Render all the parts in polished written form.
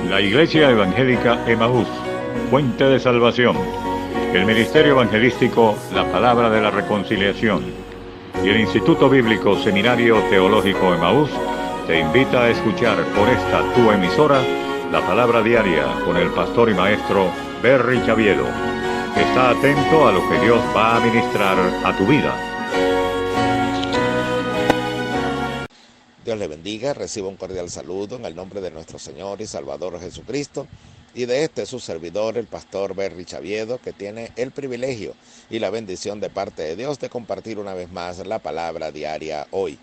La Iglesia Evangélica Emaús, Fuente de Salvación. El Ministerio Evangelístico La Palabra de la Reconciliación. Y el Instituto Bíblico Seminario Teológico Emaús te invita a escuchar por esta tu emisora la Palabra Diaria con el pastor y maestro Berry Chaviedo. Está atento a lo que Dios va a ministrar a tu vida. Dios le bendiga, reciba un cordial saludo en el nombre de nuestro Señor y Salvador Jesucristo y de su servidor, el pastor Berry Chaviedo, que tiene el privilegio y la bendición de parte de Dios de compartir una vez más la palabra diaria hoy.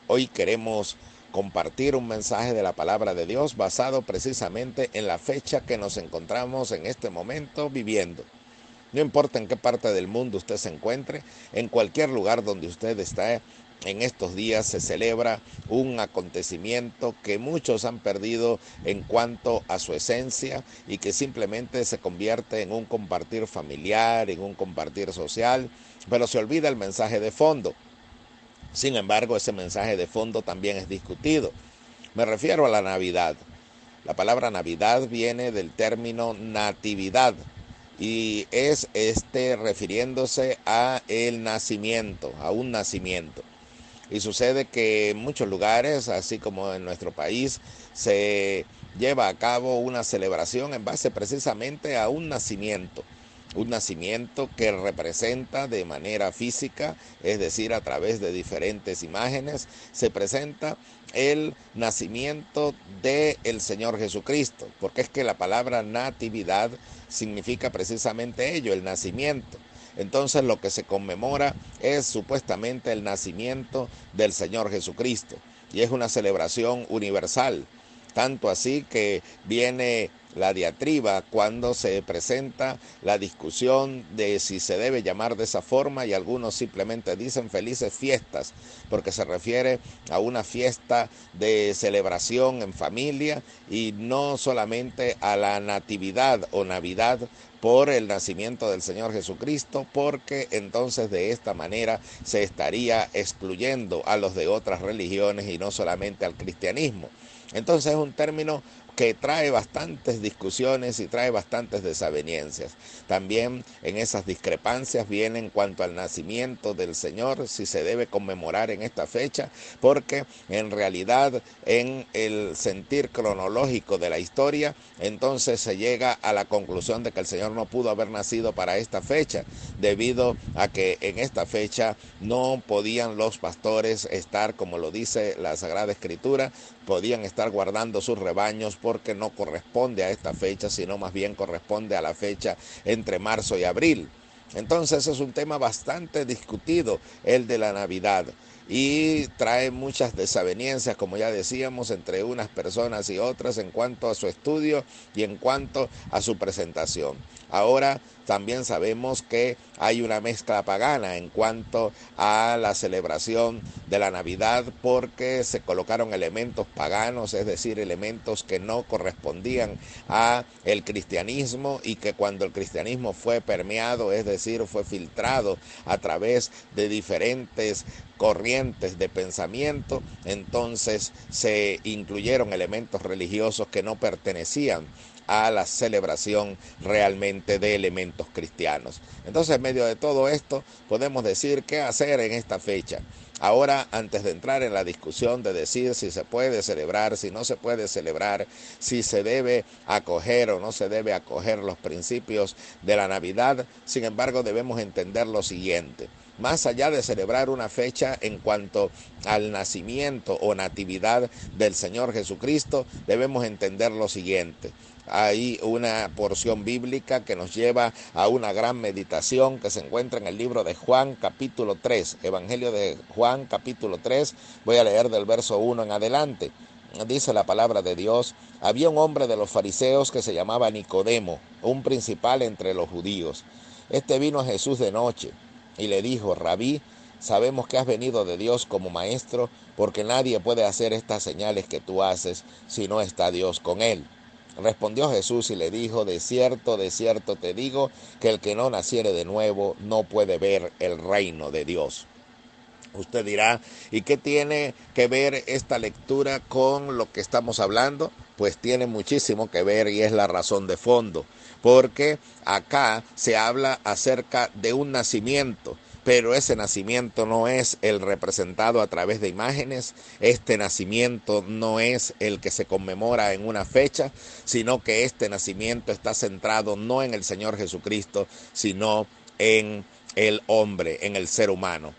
Hoy queremos compartir un mensaje de la palabra de Dios basado precisamente en la fecha que nos encontramos en este momento viviendo. No importa en qué parte del mundo usted se encuentre, en cualquier lugar donde usted está, en estos días se celebra un acontecimiento que muchos han perdido en cuanto a su esencia y que simplemente se convierte en un compartir familiar, en un compartir social, pero se olvida el mensaje de fondo. Sin embargo, ese mensaje de fondo también es discutido. Me refiero a la Navidad. La palabra Navidad viene del término natividad y es refiriéndose a el nacimiento, a un nacimiento. Y sucede que en muchos lugares, así como en nuestro país, se lleva a cabo una celebración en base precisamente a un nacimiento que representa de manera física, es decir, a través de diferentes imágenes, se presenta el nacimiento del Señor Jesucristo, porque es que la palabra natividad significa precisamente ello, el nacimiento. Entonces lo que se conmemora es supuestamente el nacimiento del Señor Jesucristo y es una celebración universal, tanto así que viene la diatriba cuando se presenta la discusión de si se debe llamar de esa forma y algunos simplemente dicen felices fiestas porque se refiere a una fiesta de celebración en familia y no solamente a la natividad o Navidad por el nacimiento del Señor Jesucristo, porque entonces de esta manera se estaría excluyendo a los de otras religiones y no solamente al cristianismo. Entonces es un término que trae bastantes discusiones y trae bastantes desavenencias. También en esas discrepancias viene en cuanto al nacimiento del Señor, si se debe conmemorar en esta fecha, porque en realidad en el sentir cronológico de la historia, entonces se llega a la conclusión de que el Señor no pudo haber nacido para esta fecha, debido a que en esta fecha no podían los pastores estar, como lo dice la Sagrada Escritura, podían estar guardando sus rebaños porque no corresponde a esta fecha, sino más bien corresponde a la fecha entre marzo y abril. Entonces es un tema bastante discutido el de la Navidad y trae muchas desavenencias, como ya decíamos, entre unas personas y otras en cuanto a su estudio y en cuanto a su presentación. Ahora también sabemos que hay una mezcla pagana en cuanto a la celebración de la Navidad porque se colocaron elementos paganos, es decir, elementos que no correspondían a el cristianismo y que cuando el cristianismo fue permeado, es decir, fue filtrado a través de diferentes corrientes de pensamiento, entonces se incluyeron elementos religiosos que no pertenecían a la celebración realmente de elementos cristianos. Entonces, en medio de todo esto, podemos decir qué hacer en esta fecha. Ahora, antes de entrar en la discusión de decir si se puede celebrar, si no se puede celebrar, si se debe acoger o no se debe acoger los principios de la Navidad, sin embargo, debemos entender lo siguiente. Más allá de celebrar una fecha en cuanto al nacimiento o natividad del Señor Jesucristo, debemos entender lo siguiente. Hay una porción bíblica que nos lleva a una gran meditación que se encuentra en el libro de Juan capítulo 3, Evangelio de Juan capítulo 3, voy a leer del verso 1 en adelante. Dice la palabra de Dios: había un hombre de los fariseos que se llamaba Nicodemo, un principal entre los judíos. Este vino a Jesús de noche y le dijo: Rabí, sabemos que has venido de Dios como maestro, porque nadie puede hacer estas señales que tú haces si no está Dios con él. Respondió Jesús y le dijo: de cierto te digo, que el que no naciere de nuevo no puede ver el reino de Dios. Usted dirá, ¿y qué tiene que ver esta lectura con lo que estamos hablando? Pues tiene muchísimo que ver y es la razón de fondo, porque acá se habla acerca de un nacimiento, pero ese nacimiento no es el representado a través de imágenes, este nacimiento no es el que se conmemora en una fecha, sino que este nacimiento está centrado no en el Señor Jesucristo, sino en el hombre, en el ser humano.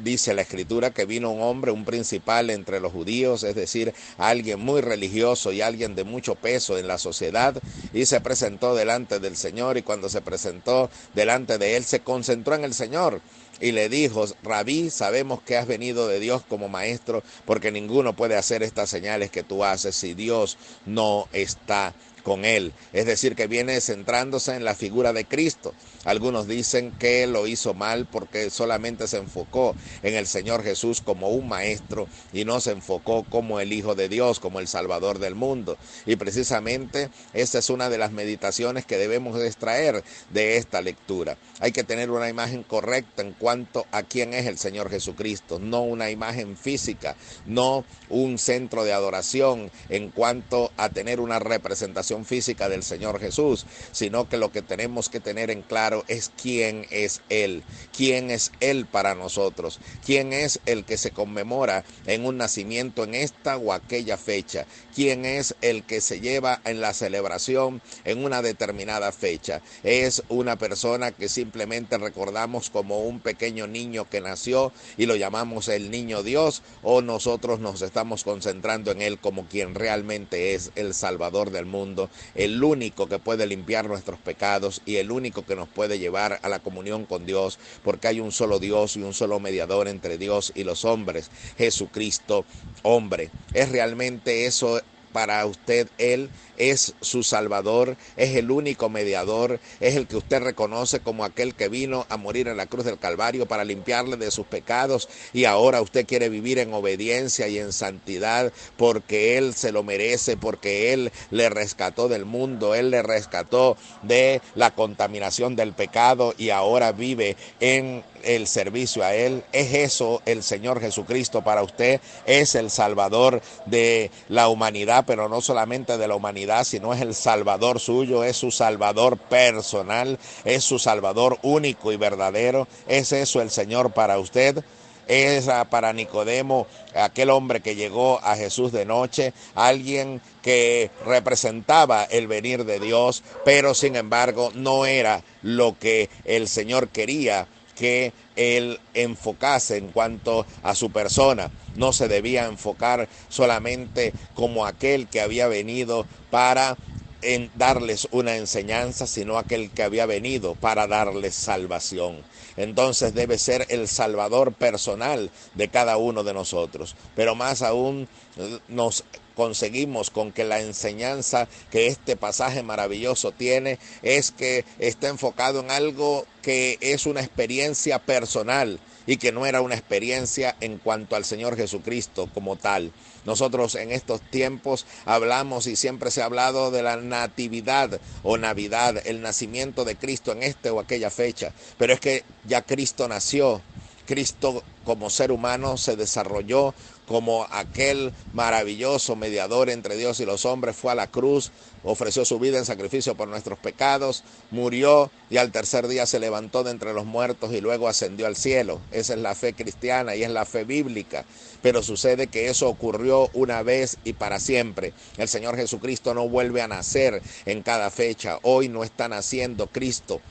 Dice la Escritura que vino un hombre, un principal entre los judíos, es decir, alguien muy religioso y alguien de mucho peso en la sociedad, y se presentó delante del Señor, y cuando se presentó delante de él, se concentró en el Señor y le dijo: Rabí, sabemos que has venido de Dios como maestro, porque ninguno puede hacer estas señales que tú haces si Dios no está con él. Es decir, que viene centrándose en la figura de Cristo. Algunos dicen que lo hizo mal porque solamente se enfocó en el Señor Jesús como un maestro y no se enfocó como el Hijo de Dios, como el Salvador del mundo. Y precisamente esa es una de las meditaciones que debemos extraer de esta lectura. Hay que tener una imagen correcta en cuanto a quién es el Señor Jesucristo, no una imagen física, no un centro de adoración en cuanto a tener una representación física del Señor Jesús, sino que lo que tenemos que tener en claro es quién es Él para nosotros, quién es el que se conmemora en un nacimiento en esta o aquella fecha, quién es el que se lleva en la celebración en una determinada fecha. Es una persona que simplemente recordamos como un pequeño niño que nació y lo llamamos el niño Dios, o nosotros nos estamos concentrando en Él como quien realmente es el Salvador del mundo, el único que puede limpiar nuestros pecados y el único que nos puede llevar a la comunión con Dios, porque hay un solo Dios y un solo mediador entre Dios y los hombres, Jesucristo, hombre. ¿Es realmente eso para usted? Él es su Salvador, es el único mediador, es el que usted reconoce como aquel que vino a morir en la cruz del Calvario para limpiarle de sus pecados, y ahora usted quiere vivir en obediencia y en santidad porque Él se lo merece, porque Él le rescató del mundo, Él le rescató de la contaminación del pecado y ahora vive en el servicio a Él. ¿Es eso el Señor Jesucristo para usted? Es el Salvador de la humanidad, pero no solamente de la humanidad, sino es el Salvador suyo, es su Salvador personal, es su Salvador único y verdadero. ¿Es eso el Señor para usted? Era para Nicodemo, aquel hombre que llegó a Jesús de noche, alguien que representaba el venir de Dios, pero sin embargo no era lo que el Señor quería que él enfocase en cuanto a su persona. No se debía enfocar solamente como aquel que había venido para darles una enseñanza, sino aquel que había venido para darles salvación. Entonces debe ser el Salvador personal de cada uno de nosotros. Pero más aún nos conseguimos con que la enseñanza que este pasaje maravilloso tiene es que está enfocado en algo que es una experiencia personal y que no era una experiencia en cuanto al Señor Jesucristo como tal. Nosotros en estos tiempos hablamos y siempre se ha hablado de la natividad o Navidad, el nacimiento de Cristo en esta o aquella fecha, pero es que ya Cristo nació. Cristo como ser humano se desarrolló como aquel maravilloso mediador entre Dios y los hombres, fue a la cruz, ofreció su vida en sacrificio por nuestros pecados, murió y al tercer día se levantó de entre los muertos y luego ascendió al cielo. Esa es la fe cristiana y es la fe bíblica. Pero sucede que eso ocurrió una vez y para siempre. El Señor Jesucristo no vuelve a nacer en cada fecha. Hoy no está naciendo Cristo.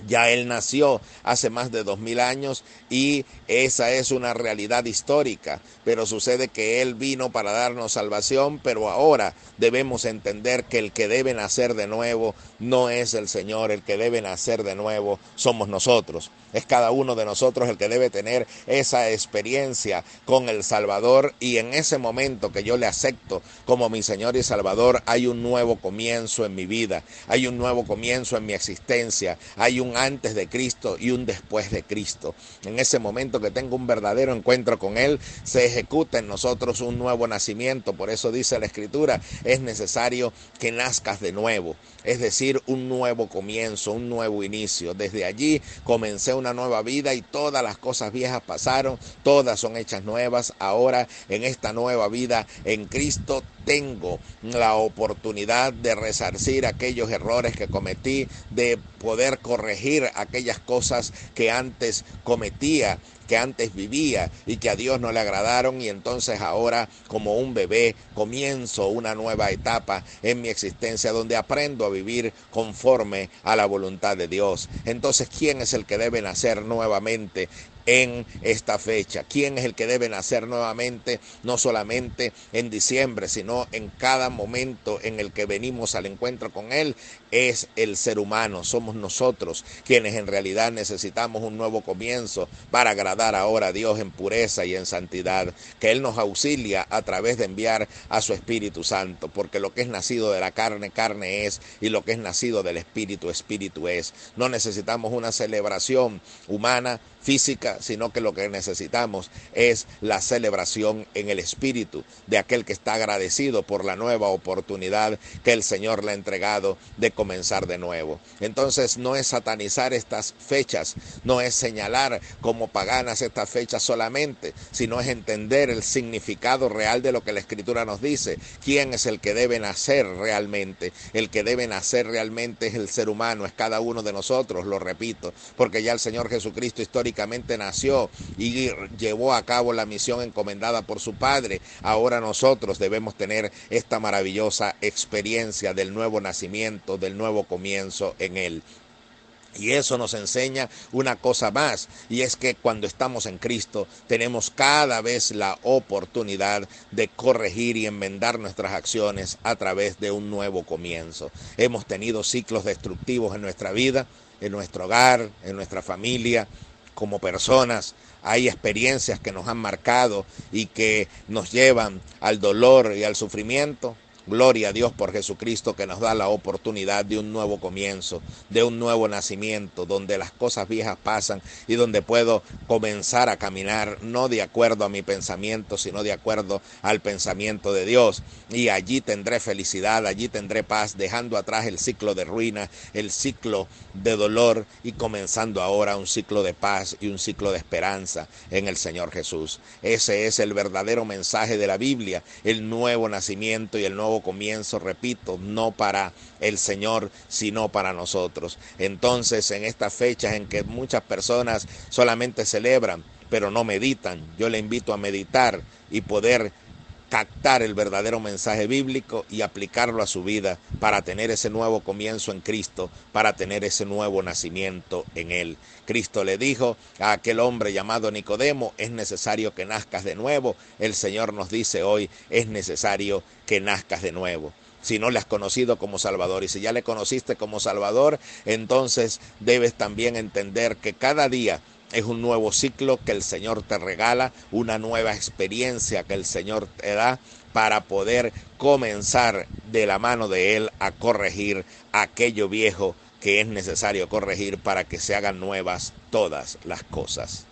Ya Él nació hace más de 2000 años y esa es una realidad histórica, pero sucede que Él vino para darnos salvación, pero ahora debemos entender que el que debe nacer de nuevo no es el Señor, el que debe nacer de nuevo somos nosotros. Es cada uno de nosotros el que debe tener esa experiencia con el Salvador, y en ese momento que yo le acepto como mi Señor y Salvador, hay un nuevo comienzo en mi vida, hay un nuevo comienzo en mi existencia, hay un un antes de Cristo y un después de Cristo. En ese momento que tengo un verdadero encuentro con Él, se ejecuta en nosotros un nuevo nacimiento. Por eso dice la Escritura, es necesario que nazcas de nuevo, es decir, un nuevo comienzo, un nuevo inicio. Desde allí comencé una nueva vida y todas las cosas viejas pasaron, todas son hechas nuevas. Ahora en esta nueva vida en Cristo tengo la oportunidad de resarcir aquellos errores que cometí, de poder corregir aquellas cosas que antes cometía, que antes vivía y que a Dios no le agradaron, y entonces ahora como un bebé comienzo una nueva etapa en mi existencia donde aprendo a vivir conforme a la voluntad de Dios. Entonces, ¿quién es el que debe nacer nuevamente en esta fecha? ¿Quién es el que debe nacer nuevamente, no solamente en diciembre, sino en cada momento en el que venimos al encuentro con Él? Es el ser humano, somos nosotros quienes en realidad necesitamos un nuevo comienzo para agradar ahora a Dios en pureza y en santidad, que Él nos auxilia a través de enviar a su Espíritu Santo, porque lo que es nacido de la carne, carne es, y lo que es nacido del Espíritu, Espíritu es. No necesitamos una celebración humana, física, sino que lo que necesitamos es la celebración en el espíritu de aquel que está agradecido por la nueva oportunidad que el Señor le ha entregado de comenzar de nuevo. Entonces no es satanizar estas fechas, no es señalar como paganas estas fechas solamente, sino es entender el significado real de lo que la Escritura nos dice. ¿Quién es el que debe nacer realmente? El que debe nacer realmente es el ser humano, es cada uno de nosotros, lo repito, porque ya el Señor Jesucristo históricamente nació y llevó a cabo la misión encomendada por su Padre. Ahora nosotros debemos tener esta maravillosa experiencia del nuevo nacimiento, del nuevo comienzo en Él. Y eso nos enseña una cosa más, y es que cuando estamos en Cristo tenemos cada vez la oportunidad de corregir y enmendar nuestras acciones a través de un nuevo comienzo. Hemos tenido ciclos destructivos en nuestra vida, en nuestro hogar, en nuestra familia, como personas. Hay experiencias que nos han marcado y que nos llevan al dolor y al sufrimiento. Gloria a Dios por Jesucristo, que nos da la oportunidad de un nuevo comienzo, de un nuevo nacimiento, donde las cosas viejas pasan y donde puedo comenzar a caminar no de acuerdo a mi pensamiento, sino de acuerdo al pensamiento de Dios. Y allí tendré felicidad, allí tendré paz, dejando atrás el ciclo de ruina, el ciclo de dolor, y comenzando ahora un ciclo de paz y un ciclo de esperanza en el Señor Jesús. Ese es el verdadero mensaje de la Biblia, el nuevo nacimiento y el nuevo comienzo, repito, no para el Señor, sino para nosotros. Entonces, en estas fechas en que muchas personas solamente celebran, pero no meditan, yo le invito a meditar y poder captar el verdadero mensaje bíblico y aplicarlo a su vida para tener ese nuevo comienzo en Cristo, para tener ese nuevo nacimiento en Él. Cristo le dijo a aquel hombre llamado Nicodemo, es necesario que nazcas de nuevo. El Señor nos dice hoy, es necesario que nazcas de nuevo. Si no le has conocido como Salvador, y si ya le conociste como Salvador, entonces debes también entender que cada día es un nuevo ciclo que el Señor te regala, una nueva experiencia que el Señor te da para poder comenzar de la mano de Él a corregir aquello viejo que es necesario corregir para que se hagan nuevas todas las cosas.